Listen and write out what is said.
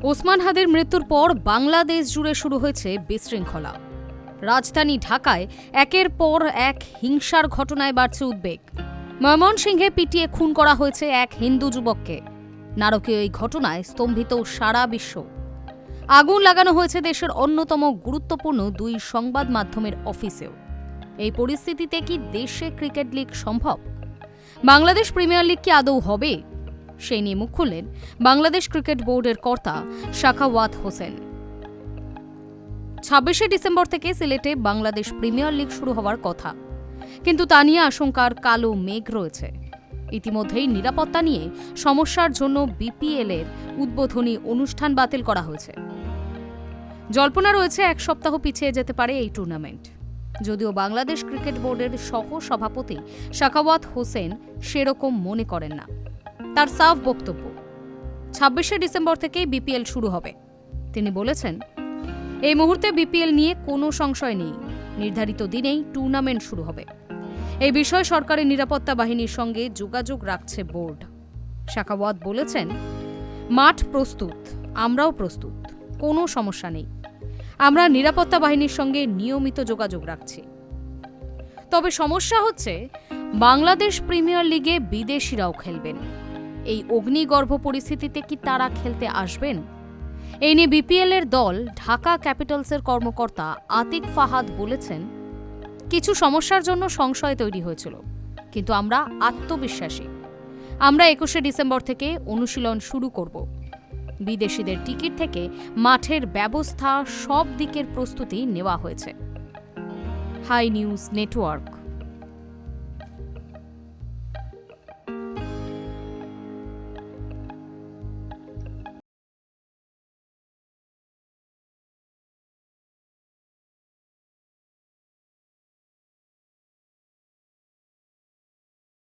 ওসমান হাদির মৃত্যুর পর বাংলাদেশ জুড়ে শুরু হয়েছে বিশৃঙ্খলা। রাজধানী ঢাকায় একের পর এক হিংসার ঘটনায় বাড়ছে উদ্বেগ। ময়মনসিংহে পিটিয়ে খুন করা হয়েছে এক হিন্দু যুবককে। নারকীয় এই ঘটনায় স্তম্ভিত সারা বিশ্ব। আগুন লাগানো হয়েছে দেশের অন্যতম গুরুত্বপূর্ণ দুই সংবাদ মাধ্যমের অফিসেও। এই পরিস্থিতিতে কি দেশে ক্রিকেট লিগ সম্ভব? বাংলাদেশ প্রিমিয়ার লিগ কি আদৌ হবে? সেই নিয়ে মুখ খুললেন বাংলাদেশ ক্রিকেট বোর্ডের কর্তা সাখাওয়াত হোসেন। 26শে ডিসেম্বর থেকে সিলেটে বাংলাদেশ প্রিমিয়ার লিগ শুরু হওয়ার কথা, কিন্তু তা নিয়ে আশঙ্কার কালো মেঘ রয়েছে। ইতিমধ্যেই নিরাপত্তা নিয়ে সমস্যার জন্য বিপিএল এর উদ্বোধনী অনুষ্ঠান বাতিল করা হয়েছে। জল্পনা রয়েছে এক সপ্তাহ পিছিয়ে যেতে পারে এই টুর্নামেন্ট। যদিও বাংলাদেশ ক্রিকেট বোর্ডের সহ সভাপতি সাখাওয়াত হোসেন সেরকম মনে করেন না। তার সাফ বক্তব্য, 26শে ডিসেম্বর থেকেই বিপিএল শুরু হবে। তিনি বলেছেন, এই মুহূর্তে বিপিএল নিয়ে কোনো সংশয় নেই, নির্ধারিত দিনেই টুর্নামেন্ট শুরু হবে। এই বিষয়ে সরকারের নিরাপত্তা বাহিনীর সঙ্গে যোগাযোগ রাখছে বোর্ড। সাখাওয়াত বলেছেন, মাঠ প্রস্তুত, আমরাও প্রস্তুত, কোনো সমস্যা নেই। আমরা নিরাপত্তা বাহিনীর সঙ্গে নিয়মিত যোগাযোগ রাখছি। তবে সমস্যা হচ্ছে, বাংলাদেশ প্রিমিয়ার লিগে বিদেশিরাও খেলবেন। এই অগ্নিগর্ভ পরিস্থিতিতে কি তারা খেলতে আসবেন? এই নিয়ে বিপিএল এর দল ঢাকা ক্যাপিটালসের কর্মকর্তা আতিক ফাহাদ বলেছেন, কিছু সমস্যার জন্য সংশয় তৈরি হয়েছিল, কিন্তু আমরা আত্মবিশ্বাসী। আমরা 21শে ডিসেম্বর থেকে অনুশীলন শুরু করব। বিদেশিদের টিকিট থেকে মাঠের ব্যবস্থা, সব দিকের প্রস্তুতি নেওয়া হয়েছে। Hi news network.